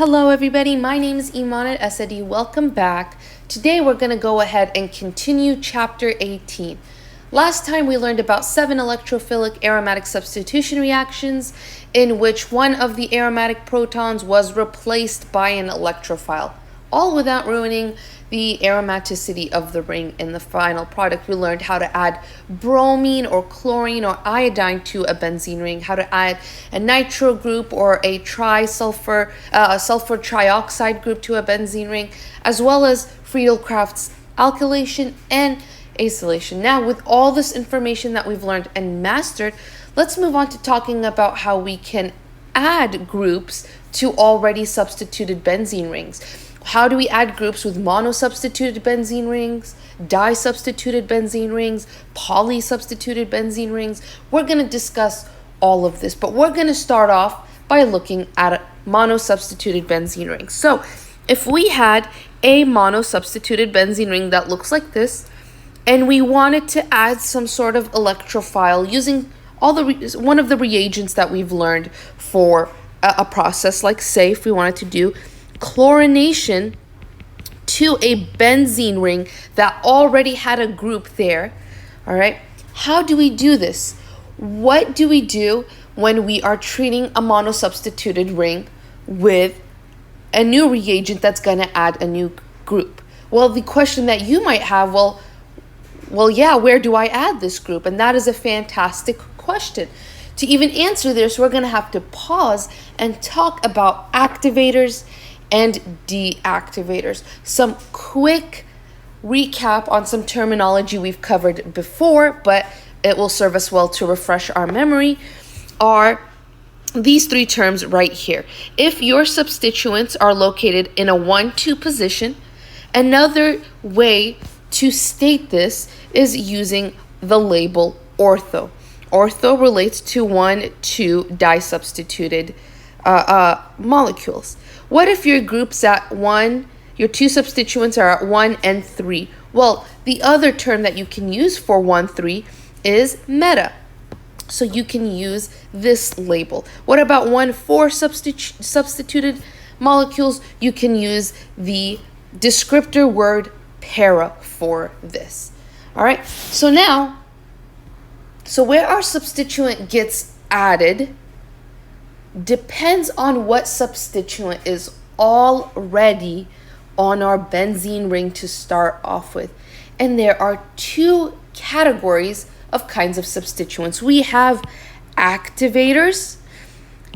Hello everybody, my name is Iman at SID. Welcome back. Today we're going to go ahead and continue chapter 18. Last time we learned about 7 electrophilic aromatic substitution reactions in which one of the aromatic protons was replaced by an electrophile, all without ruining the aromaticity of the ring. In the final product, we learned how to add bromine or chlorine or iodine to a benzene ring, how to add a nitro group or a sulfur trioxide group to a benzene ring, as well as Friedel-Crafts alkylation and acylation. Now, with all this information that we've learned and mastered, let's move on to talking about how we can add groups to already substituted benzene rings. How do we add groups with mono-substituted benzene rings, di-substituted benzene rings, poly-substituted benzene rings? We're going to discuss all of this, but we're going to start off by looking at mono-substituted benzene rings. So if we had a mono-substituted benzene ring that looks like this, and we wanted to add some sort of electrophile using one of the reagents that we've learned for a process like, say, if we wanted to do chlorination to a benzene ring that already had a group there, all right? How do we do this? What do we do when we are treating a monosubstituted ring with a new reagent that's going to add a new group? Well, the question that you might have, well, yeah, where do I add this group? And that is a fantastic question. To even answer this, we're going to have to pause and talk about activators and deactivators. Some quick recap on some terminology we've covered before, but it will serve us well to refresh our memory, are these 3 terms right here. If your substituents are located in a 1-2 position, another way to state this is using the label ortho. Ortho relates to 1-2 di-substituted molecules. What if your group's at 1, your 2 substituents are at 1 and 3? Well, the other term that you can use for 1-3 is meta. So you can use this label. What about 1-4 substituted molecules? You can use the descriptor word para for this. All right, so where our substituent gets added depends on what substituent is already on our benzene ring to start off with. And there are 2 categories of kinds of substituents. We have activators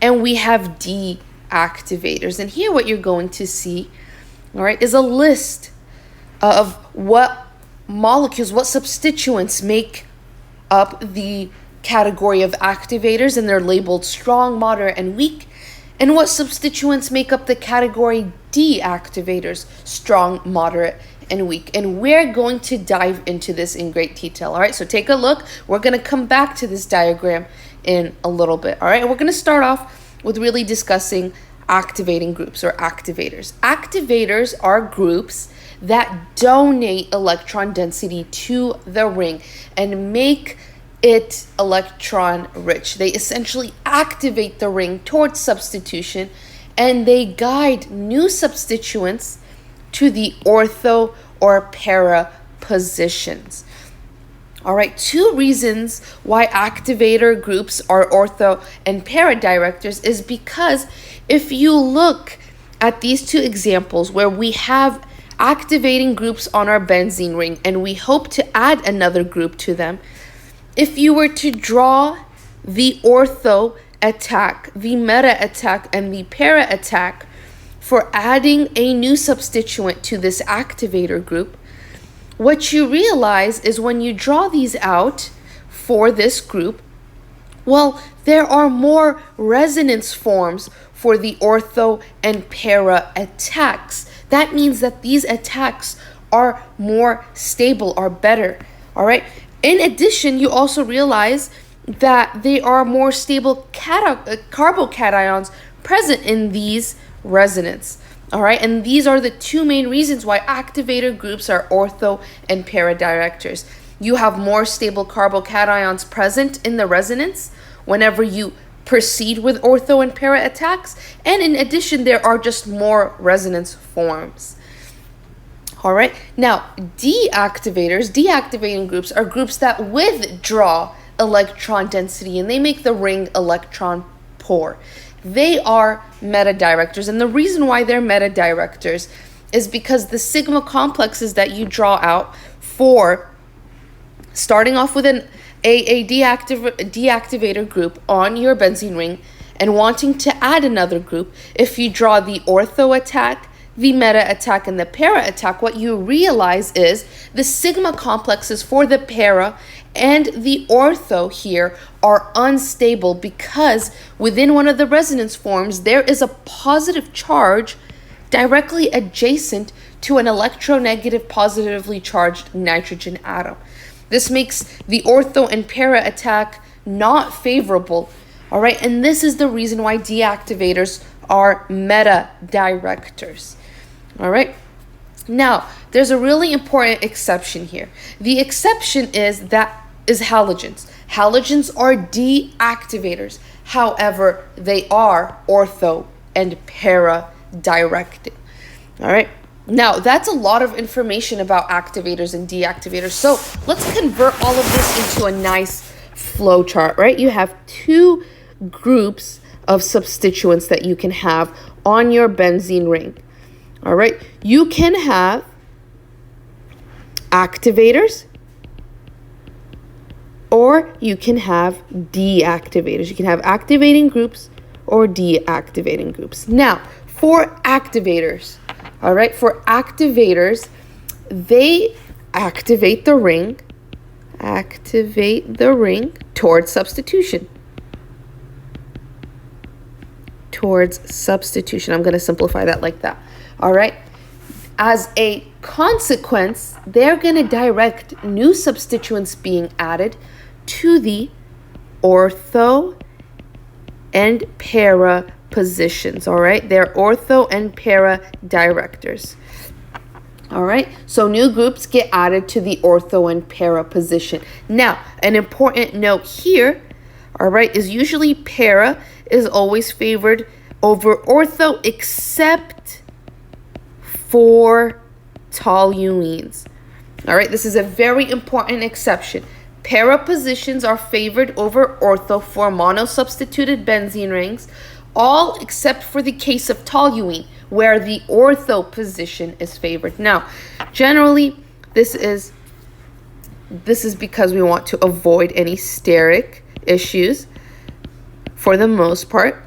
and we have deactivators. And here what you're going to see, all right, is a list of what molecules, what substituents make up the category of activators, and they're labeled strong, moderate, and weak, and what substituents make up the category deactivators, strong, moderate, and weak. And we're going to dive into this in great detail. All right, so take a look. We're going to come back to this diagram in a little bit. All right, and we're going to start off with really discussing activating groups or activators. Activators are groups that donate electron density to the ring and make it electron rich. They essentially activate the ring towards substitution, and they guide new substituents to the ortho or para positions. All right, 2 reasons why activator groups are ortho and para directors is because if you look at these 2 examples where we have activating groups on our benzene ring and we hope to add another group to them, if you were to draw the ortho attack, the meta attack, and the para attack for adding a new substituent to this activator group, what you realize is when you draw these out for this group, well, there are more resonance forms for the ortho and para attacks. That means that these attacks are more stable, are better, all right? In addition, you also realize that they are more stable carbocations present in these resonance. All right, and these are the 2 main reasons why activator groups are ortho and para directors. You have more stable carbocations present in the resonance whenever you proceed with ortho and para attacks. And in addition, there are just more resonance forms. All right, now deactivating groups are groups that withdraw electron density and they make the ring electron poor. They are meta-directors, and the reason why they're meta-directors is because the sigma complexes that you draw out for starting off with a deactivator group on your benzene ring and wanting to add another group, if you draw the ortho attack, the meta attack, and the para attack, what you realize is the sigma complexes for the para and the ortho here are unstable because within one of the resonance forms, there is a positive charge directly adjacent to an electronegative positively charged nitrogen atom. This makes the ortho and para attack not favorable. All right, and this is the reason why deactivators are meta-directors. All right, now there's a really important exception here. The exception is halogens. Halogens are deactivators. However, they are ortho and para-directed. All right. Now, that's a lot of information about activators and deactivators. So let's convert all of this into a nice flow chart, right? You have two groups of substituents that you can have on your benzene ring. All right. You can have activators or you can have deactivators. You can have activating groups or deactivating groups. Now, for activators, all right, for activators, they activate the ring towards substitution. I'm going to simplify that like that. All right. As a consequence, they're going to direct new substituents being added to the ortho and para positions. All right. They're ortho and para directors. All right. So new groups get added to the ortho and para position. Now, an important note here, all right, is usually para is always favored over ortho except for toluenes. All right, this is a very important exception. Para positions are favored over ortho for monosubstituted benzene rings, all except for the case of toluene, where the ortho position is favored. Now, generally, this is because we want to avoid any steric issues for the most part.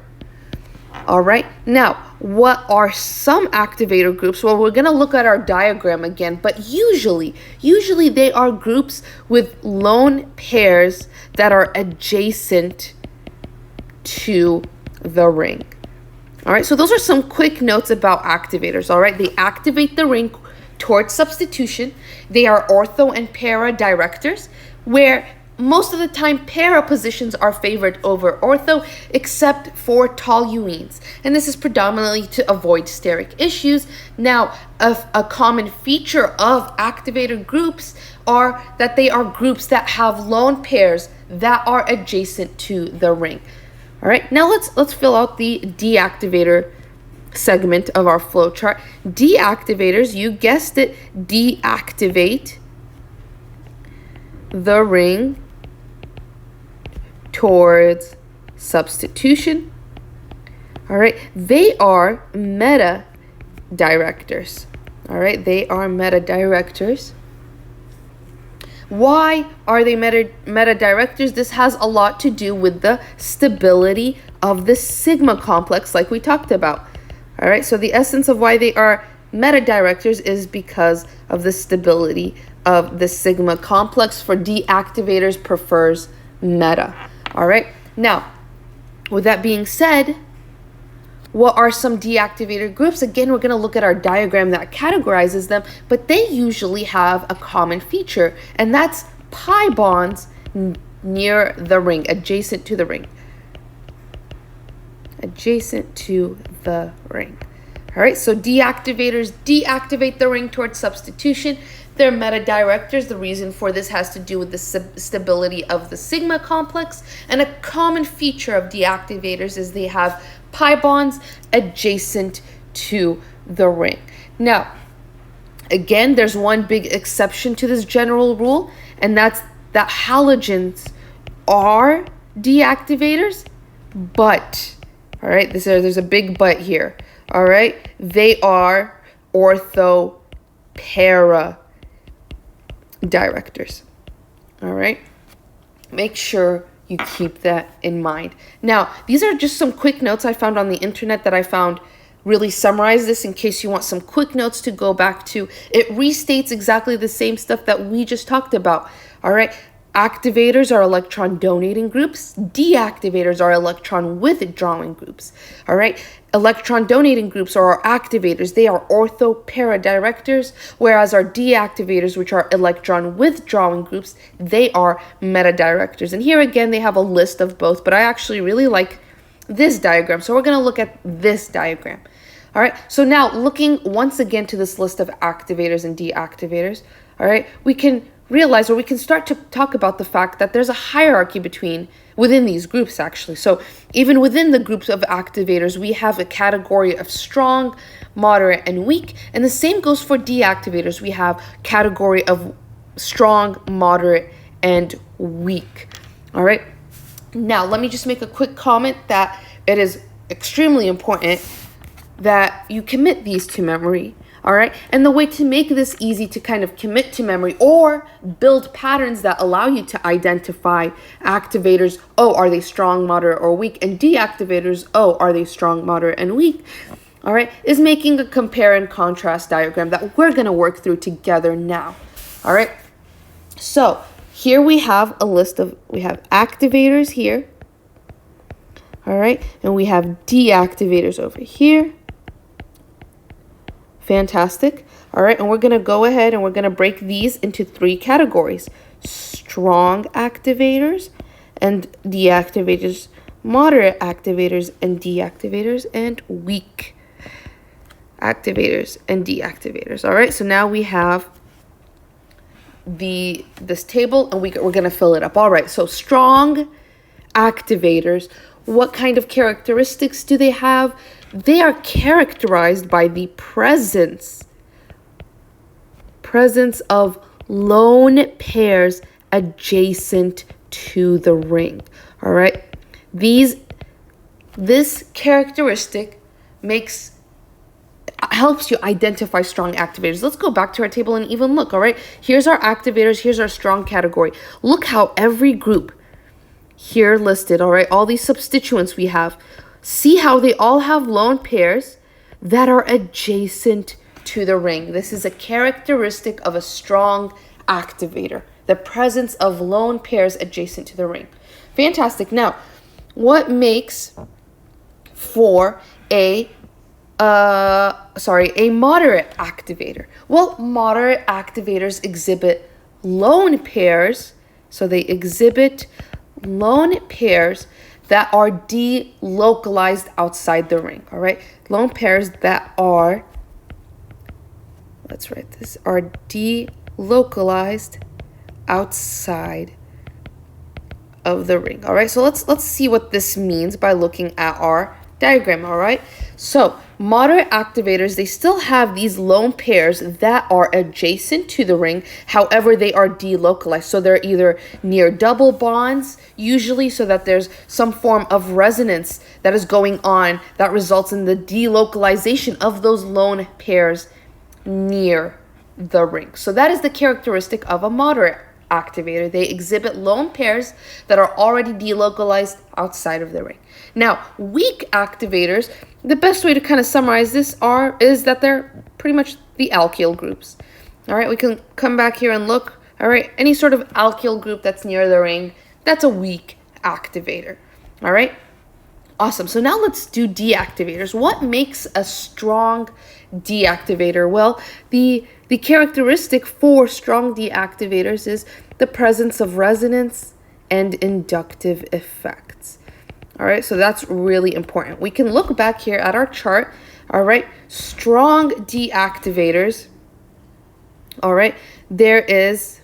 All right, now, what are some activator groups? Well, we're going to look at our diagram again, but usually they are groups with lone pairs that are adjacent to the ring. All right, so those are some quick notes about activators. All right, they activate the ring towards substitution. They are ortho and para directors, where most of the time para positions are favored over ortho except for toluenes, and this is predominantly to avoid steric issues. Now, a common feature of activator groups are that they are groups that have lone pairs that are adjacent to the ring. All right, now let's fill out the deactivator segment of our flow chart. Deactivators, you guessed it, deactivate the ring towards substitution. All right, they are meta directors. All right, they are meta directors. Why are they meta directors? This has a lot to do with the stability of the sigma complex, like we talked about. All right, so the essence of why they are meta directors is because of the stability of the sigma complex. For deactivators, prefers meta. All right, now, with that being said, what are some deactivator groups? Again, we're going to look at our diagram that categorizes them, but they usually have a common feature, and that's pi bonds near the ring, adjacent to the ring. Adjacent to the ring. All right, so deactivators deactivate the ring towards substitution. They're meta-directors. The reason for this has to do with the stability of the sigma complex. And a common feature of deactivators is they have pi bonds adjacent to the ring. Now, again, there's one big exception to this general rule, and that's that halogens are deactivators, but, all right, there's a big but here, all right? They are ortho-para directors, all right? Make sure you keep that in mind. Now, these are just some quick notes I found on the internet that I found really summarize this in case you want some quick notes to go back to. It restates exactly the same stuff that we just talked about, all right? Activators are electron donating groups. Deactivators are electron withdrawing groups, all right? Electron donating groups are our activators. They are ortho-para directors, whereas our deactivators, which are electron withdrawing groups, they are meta-directors. And here again, they have a list of both, but I actually really like this diagram. So we're going to look at this diagram. All right. So now looking once again to this list of activators and deactivators, all right, we can realize, or we can start to talk about the fact that there's a hierarchy within these groups actually. So even within the groups of activators, we have a category of strong, moderate, and weak. And the same goes for deactivators. We have category of strong, moderate, and weak. All right. Now, let me just make a quick comment that it is extremely important that you commit these to memory, all right? And the way to make this easy to kind of commit to memory or build patterns that allow you to identify activators, oh, are they strong, moderate, or weak? And deactivators, oh, are they strong, moderate, and weak? All right, is making a compare and contrast diagram that we're going to work through together now, all right? So here we have a list of, we have activators here, all right? And we have deactivators over here. Fantastic. All right, and we're going to go ahead and we're going to break these into 3 categories. Strong activators and deactivators, moderate activators and deactivators, and weak activators and deactivators. All right, so now we have this table and we're going to fill it up. All right, so strong activators, what kind of characteristics do they have? They are characterized by the presence of lone pairs adjacent to the ring. All right, this characteristic helps you identify strong activators. Let's go back to our table and even look. All right, here's our activators, here's our strong category. Look how every group here listed, all right, all these substituents we have, see how they all have lone pairs that are adjacent to the ring. This is a characteristic of a strong activator, the presence of lone pairs adjacent to the ring. Fantastic. Now, what makes for a moderate activator? Well, moderate activators exhibit lone pairs, so they exhibit lone pairs that are delocalized outside the ring, all right? Lone pairs that are, let's write this, are delocalized outside of the ring, all right? So let's see what this means by looking at our diagram, all right? So moderate activators, they still have these lone pairs that are adjacent to the ring. However, they are delocalized. So they're either near double bonds, usually, so that there's some form of resonance that is going on that results in the delocalization of those lone pairs near the ring. So that is the characteristic of a moderate activator. They exhibit lone pairs that are already delocalized outside of the ring. Now, weak activators, the best way to kind of summarize this is that they're pretty much the alkyl groups. All right, we can come back here and look. All right, any sort of alkyl group that's near the ring, that's a weak activator. All right, awesome. So now let's do deactivators. What makes a strong deactivator? Well, the characteristic for strong deactivators is the presence of resonance and inductive effects. All right, so that's really important. We can look back here at our chart. All right, strong deactivators All right, there is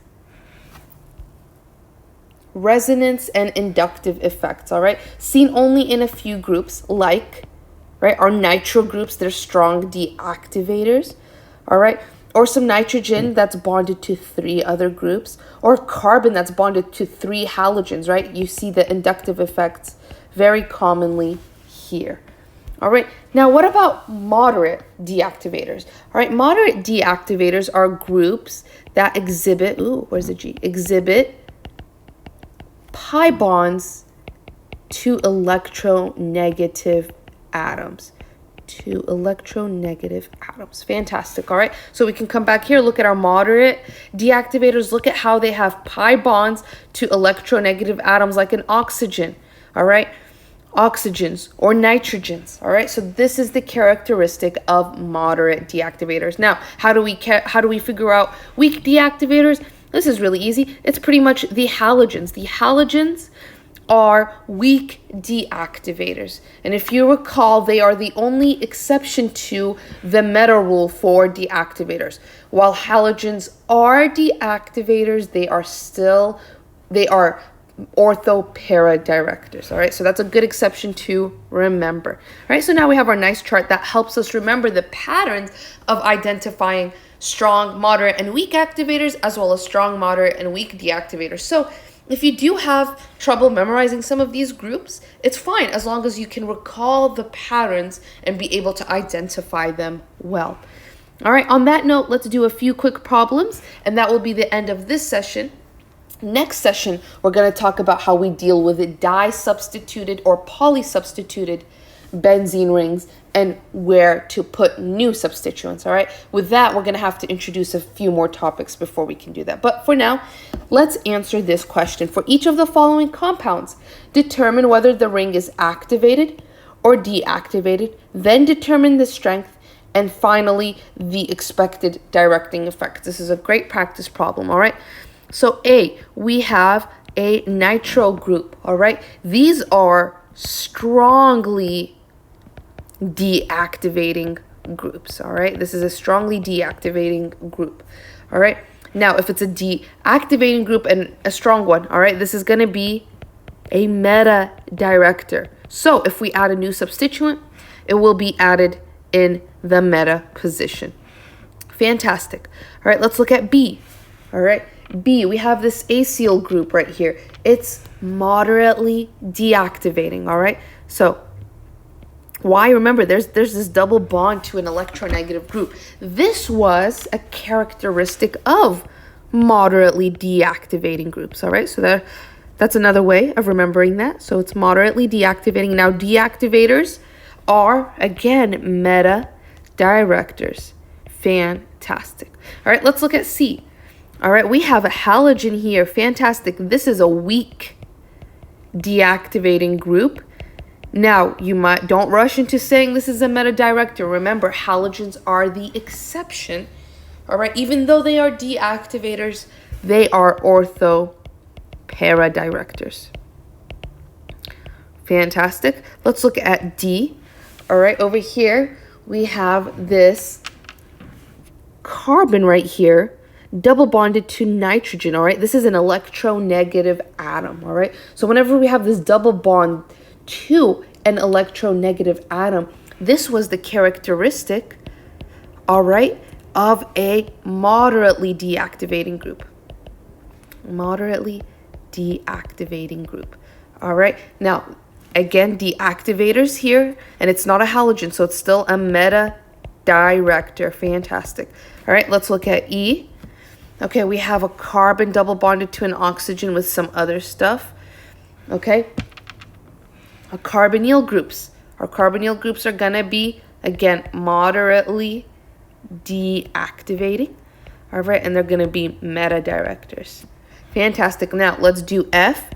resonance and inductive effects, all right, seen only in a few groups, like, right, our nitro groups, they're strong deactivators, all right, or some nitrogen that's bonded to 3 other groups, or carbon that's bonded to 3 halogens, right? You see the inductive effects very commonly here. All right, now what about moderate deactivators? All right, moderate deactivators are groups that exhibit, where's the G? Exhibit pi bonds to electronegative atoms. Fantastic. All right, so we can come back here, look at our moderate deactivators, look at how they have pi bonds to electronegative atoms, like an oxygen. All right, oxygens or nitrogens. All right, so this is the characteristic of moderate deactivators. Now, how do we figure out weak deactivators? This is really easy. It's pretty much the halogens. The halogens are weak deactivators. And if you recall, they are the only exception to the meta rule for deactivators. While halogens are deactivators, they are ortho-para directors. All right, so that's a good exception to remember. All right, so now we have our nice chart that helps us remember the patterns of identifying strong, moderate, and weak activators, as well as strong, moderate, and weak deactivators. So if you do have trouble memorizing some of these groups, it's fine as long as you can recall the patterns and be able to identify them well. All right, on that note, let's do a few quick problems, and that will be the end of this session. Next session, we're going to talk about how we deal with di-substituted or polysubstituted benzene rings and where to put new substituents, all right? With that, we're going to have to introduce a few more topics before we can do that. But for now, let's answer this question. For each of the following compounds, determine whether the ring is activated or deactivated, then determine the strength, and finally, the expected directing effect. This is a great practice problem, all right? So A, we have a nitro group, all right? These are strongly deactivating groups, all right? This is a strongly deactivating group, all right? Now, if it's a deactivating group and a strong one, all right, this is going to be a meta director. So if we add a new substituent, it will be added in the meta position. Fantastic. All right, let's look at B, all right? B, we have this acyl group right here. It's moderately deactivating, all right? So why? Remember, there's this double bond to an electronegative group. This was a characteristic of moderately deactivating groups, all right? So that's another way of remembering that. So it's moderately deactivating. Now, deactivators are, again, meta directors. Fantastic. All right, let's look at C. All right, we have a halogen here. Fantastic. This is a weak deactivating group. Now, don't rush into saying this is a meta director. Remember, halogens are the exception. All right, even though they are deactivators, they are ortho-para directors. Fantastic. Let's look at D. All right, over here, we have this carbon right here, double bonded to nitrogen, all right? This is an electronegative atom, all right? So whenever we have this double bond to an electronegative atom, this was the characteristic, all right, of a moderately deactivating group. Moderately deactivating group, all right? Now, again, deactivators here, and it's not a halogen, so it's still a meta director. Fantastic. All right, let's look at E. Okay, we have a carbon double bonded to an oxygen with some other stuff. Okay, our carbonyl groups. Our carbonyl groups are going to be, again, moderately deactivating. All right, and they're going to be meta directors. Fantastic. Now, let's do F.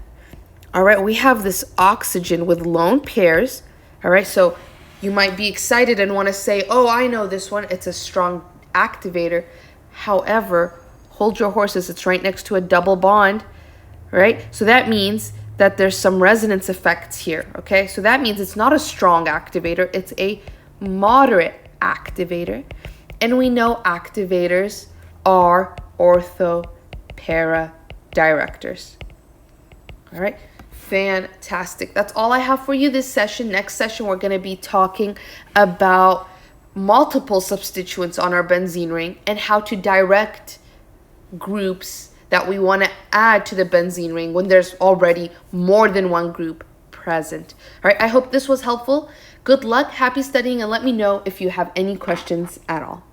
All right, we have this oxygen with lone pairs. All right, so you might be excited and want to say, oh, I know this one. It's a strong activator. However, hold your horses. It's right next to a double bond, right? So that means that there's some resonance effects here, okay? So that means it's not a strong activator. It's a moderate activator. And we know activators are ortho para directors. All right, fantastic. That's all I have for you this session. Next session, we're going to be talking about multiple substituents on our benzene ring and how to direct groups that we want to add to the benzene ring when there's already more than one group present. All right, I hope this was helpful. Good luck, happy studying, and let me know if you have any questions at all.